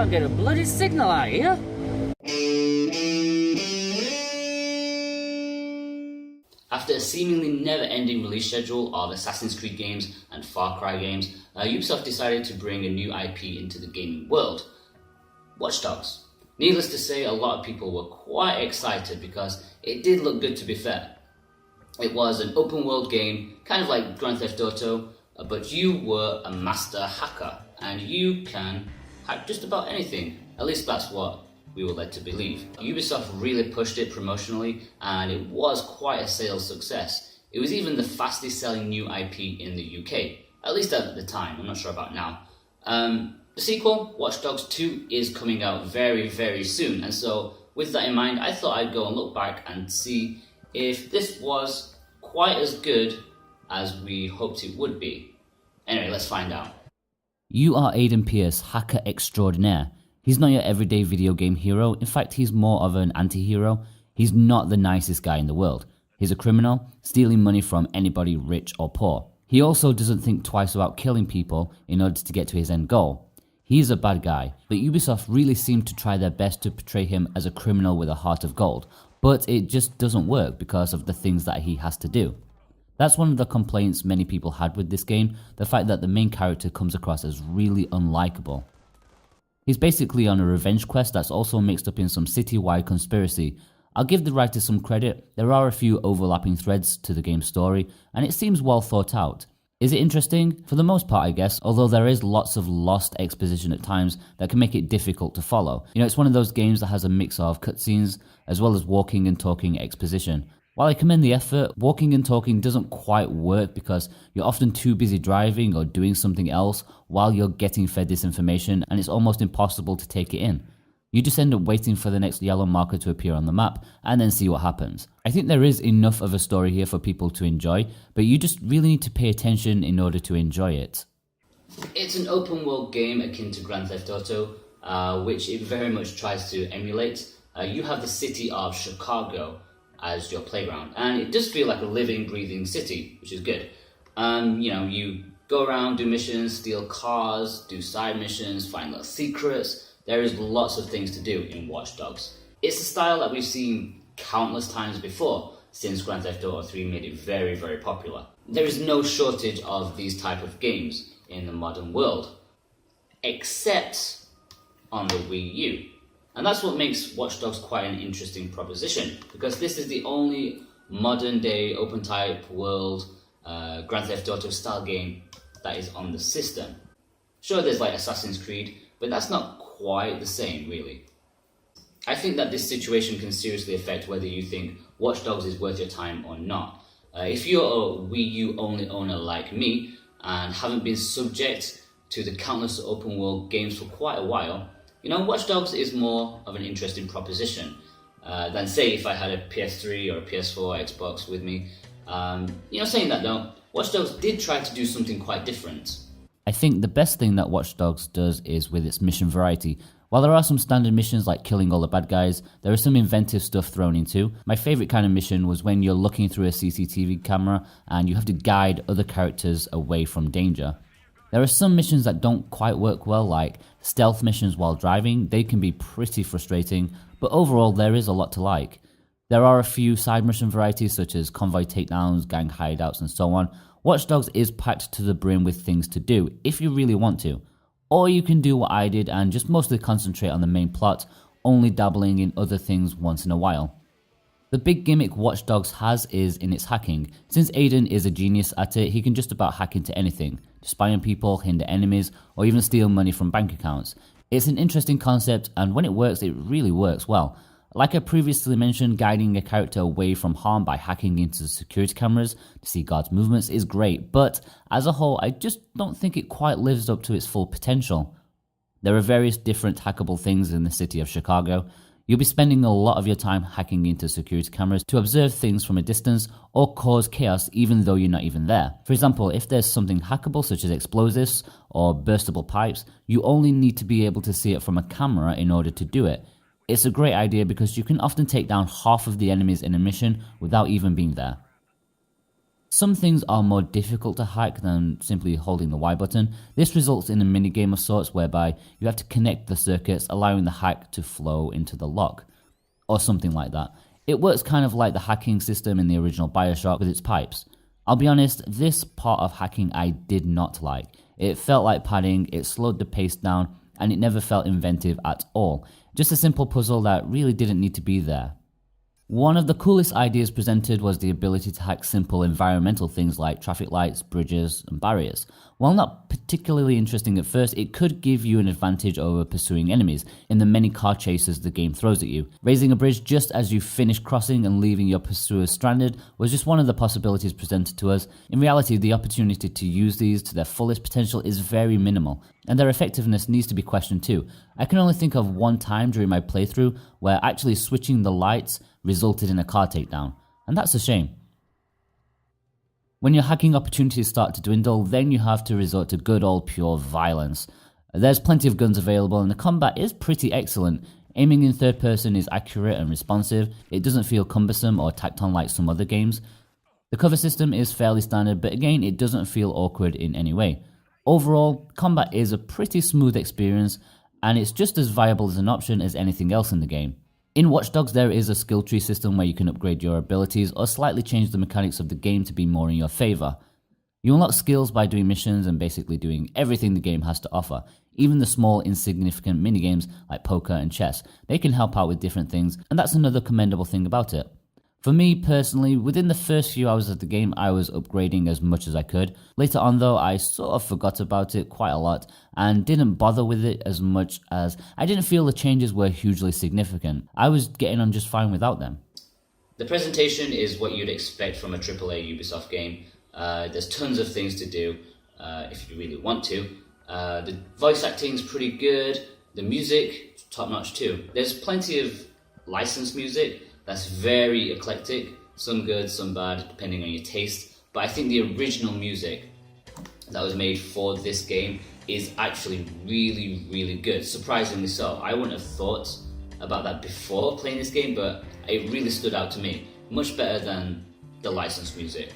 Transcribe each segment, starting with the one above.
don't get a bloody signal out here. After a seemingly never-ending release schedule of Assassin's Creed games and Far Cry games, Ubisoft decided to bring a new IP into the gaming world: Watch Dogs. Needless to say, a lot of people were quite excited because it did look good, to be fair. It was an open-world game, kind of like Grand Theft Auto, but you were a master hacker, and you can hack just about anything. At least that's what we were led to believe. Ubisoft really pushed it promotionally, and it was quite a sales success. It was even the fastest selling new IP in the UK, at least at the time. I'm not sure about now. The sequel, Watch Dogs 2, is coming out very, very soon, and so with that in mind, I thought I'd go and look back and see if this was quite as good as we hoped it would be. Anyway, let's find out. You are Aiden Pearce, hacker extraordinaire. He's not your everyday video game hero. In fact, he's more of an anti-hero. He's not the nicest guy in the world. He's a criminal, stealing money from anybody rich or poor. He also doesn't think twice about killing people in order to get to his end goal. He's a bad guy, but Ubisoft really seemed to try their best to portray him as a criminal with a heart of gold, but it just doesn't work because of the things that he has to do. That's one of the complaints many people had with this game, the fact that the main character comes across as really unlikable. He's basically on a revenge quest that's also mixed up in some city-wide conspiracy. I'll give the writer some credit, there are a few overlapping threads to the game's story, and it seems well thought out. Is it interesting? For the most part, I guess, although there is lots of lost exposition at times that can make it difficult to follow. You know, it's one of those games that has a mix of cutscenes as well as walking and talking exposition. While I commend the effort, walking and talking doesn't quite work because you're often too busy driving or doing something else while you're getting fed this information, and it's almost impossible to take it in. You just end up waiting for the next yellow marker to appear on the map and then see what happens. I think there is enough of a story here for people to enjoy, but you just really need to pay attention in order to enjoy it. It's an open world game akin to Grand Theft Auto, which it very much tries to emulate. You have the city of Chicago as your playground, and it does feel like a living, breathing city, which is good. You go around, do missions, steal cars, do side missions, find little secrets. There is lots of things to do in Watch Dogs. It's a style that we've seen countless times before, since Grand Theft Auto 3 made it very, very popular. There is no shortage of these type of games in the modern world, except on the Wii U. And that's what makes Watch Dogs quite an interesting proposition, because this is the only modern day open type world Grand Theft Auto style game that is on the system. Sure, there's like Assassin's Creed, but that's not quite the same, really. I think that this situation can seriously affect whether you think Watch Dogs is worth your time or not. If you're a Wii U only owner like me and haven't been subject to the countless open world games for quite a while, Watch Dogs is more of an interesting proposition than, say, if I had a PS3 or a PS4 Xbox with me. Saying that though, Watch Dogs did try to do something quite different. I think the best thing that Watch Dogs does is with its mission variety. While there are some standard missions like killing all the bad guys, there is some inventive stuff thrown in too. My favourite kind of mission was when you're looking through a CCTV camera and you have to guide other characters away from danger. There are some missions that don't quite work well, like stealth missions while driving. They can be pretty frustrating, but overall there is a lot to like. There are a few side mission varieties such as convoy takedowns, gang hideouts and so on. Watch Dogs is packed to the brim with things to do, if you really want to. Or you can do what I did and just mostly concentrate on the main plot, only dabbling in other things once in a while. The big gimmick Watch Dogs has is in its hacking. Since Aiden is a genius at it, he can just about hack into anything, spy on people, hinder enemies, or even steal money from bank accounts. It's an interesting concept, and when it works, it really works well. Like I previously mentioned, guiding a character away from harm by hacking into security cameras to see guards' movements is great, but as a whole, I just don't think it quite lives up to its full potential. There are various different hackable things in the city of Chicago. You'll be spending a lot of your time hacking into security cameras to observe things from a distance or cause chaos even though you're not even there. For example, if there's something hackable such as explosives or burstable pipes, you only need to be able to see it from a camera in order to do it. It's a great idea because you can often take down half of the enemies in a mission without even being there. Some things are more difficult to hack than simply holding the Y button. This results in a minigame of sorts whereby you have to connect the circuits, allowing the hack to flow into the lock, or something like that. It works kind of like the hacking system in the original Bioshock with its pipes. I'll be honest, this part of hacking I did not like. It felt like padding, it slowed the pace down, and it never felt inventive at all. Just a simple puzzle that really didn't need to be there. One of the coolest ideas presented was the ability to hack simple environmental things like traffic lights, bridges, and barriers. While not particularly interesting at first, it could give you an advantage over pursuing enemies in the many car chases the game throws at you. Raising a bridge just as you finish crossing and leaving your pursuers stranded was just one of the possibilities presented to us. In reality, the opportunity to use these to their fullest potential is very minimal, and their effectiveness needs to be questioned too. I can only think of one time during my playthrough where actually switching the lights resulted in a car takedown, and that's a shame. When your hacking opportunities start to dwindle, then you have to resort to good old pure violence. There's plenty of guns available and the combat is pretty excellent. Aiming in third person is accurate and responsive. It doesn't feel cumbersome or tacked on like some other games. The cover system is fairly standard, but again, it doesn't feel awkward in any way. Overall, combat is a pretty smooth experience, and it's just as viable as an option as anything else in the game. In Watch Dogs, there is a skill tree system where you can upgrade your abilities or slightly change the mechanics of the game to be more in your favour. You unlock skills by doing missions and basically doing everything the game has to offer. Even the small, insignificant minigames like poker and chess, they can help out with different things, and that's another commendable thing about it. For me personally, within the first few hours of the game, I was upgrading as much as I could. Later on though, I sort of forgot about it quite a lot and didn't bother with it as much as I didn't feel the changes were hugely significant. I was getting on just fine without them. The presentation is what you'd expect from a AAA Ubisoft game. There's tons of things to do if you really want to. The voice acting's pretty good. The music, top notch too. There's plenty of licensed music that's very eclectic, some good, some bad, depending on your taste. But I think the original music that was made for this game is actually really, really good, surprisingly so. I wouldn't have thought about that before playing this game, but it really stood out to me. Much better than the licensed music.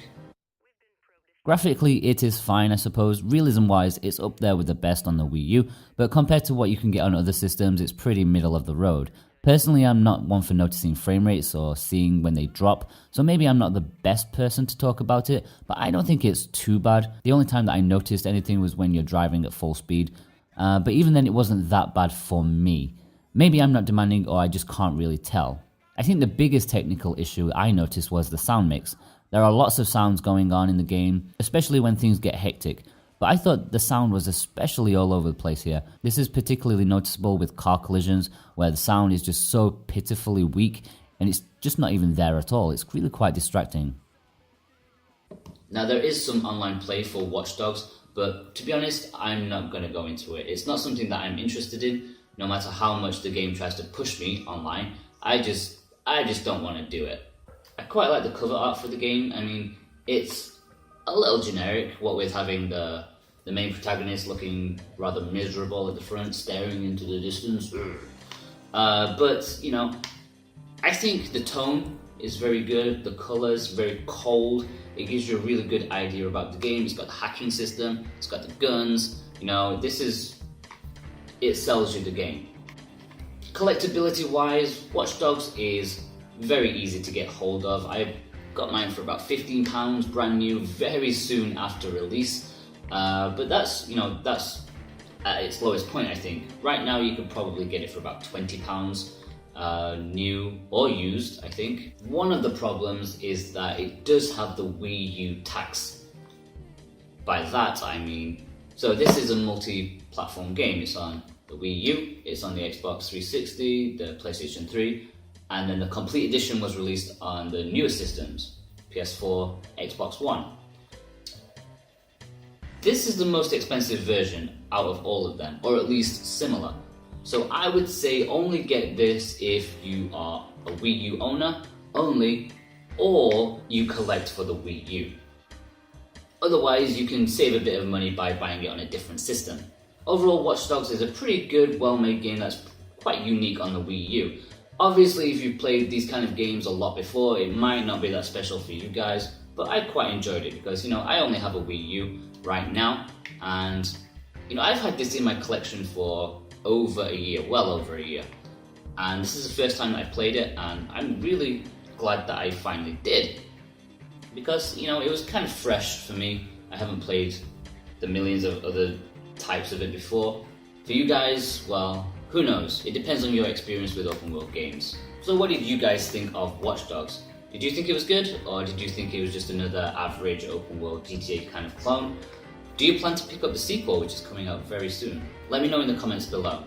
Graphically, it is fine, I suppose. Realism-wise, it's up there with the best on the Wii U, but compared to what you can get on other systems, it's pretty middle of the road. Personally, I'm not one for noticing frame rates or seeing when they drop, so maybe I'm not the best person to talk about it, but I don't think it's too bad. The only time that I noticed anything was when you're driving at full speed, but even then it wasn't that bad for me. Maybe I'm not demanding or I just can't really tell. I think the biggest technical issue I noticed was the sound mix. There are lots of sounds going on in the game, especially when things get hectic. But I thought the sound was especially all over the place here. This is particularly noticeable with car collisions, where the sound is just so pitifully weak, and it's just not even there at all. It's really quite distracting. Now there is some online play for Watch Dogs, but to be honest, I'm not going to go into it. It's not something that I'm interested in, no matter how much the game tries to push me online. I just don't want to do it. I quite like the cover art for the game. I mean, it's a little generic, what with having the main protagonist looking rather miserable at the front, staring into the distance. But, you know, I think the tone is very good, the colours very cold, it gives you a really good idea about the game. It's got the hacking system, it's got the guns, you know, it sells you the game. Collectability wise, Watch Dogs is very easy to get hold of. I got mine for about £15, brand new, very soon after release. But that's at its lowest point, I think. Right now you could probably get it for about £20, new or used, I think. One of the problems is that it does have the Wii U tax. By that I mean, so this is a multi-platform game. It's on the Wii U, it's on the Xbox 360, the PlayStation 3, and then the complete edition was released on the newer systems, PS4, Xbox One. This is the most expensive version out of all of them, or at least similar. So I would say only get this if you are a Wii U owner only, or you collect for the Wii U. Otherwise, you can save a bit of money by buying it on a different system. Overall, Watch Dogs is a pretty good, well-made game that's quite unique on the Wii U. Obviously, if you've played these kind of games a lot before, it might not be that special for you guys, but I quite enjoyed it because, you know, I only have a Wii U right now, and, you know, I've had this in my collection for over a year, well over a year. And this is the first time I played it, and I'm really glad that I finally did. Because, you know, it was kind of fresh for me. I haven't played the millions of other types of it before. For you guys, well, who knows? It depends on your experience with open world games. So what did you guys think of Watch Dogs? Did you think it was good, or did you think it was just another average open world GTA kind of clone? Do you plan to pick up the sequel, which is coming out very soon? Let me know in the comments below.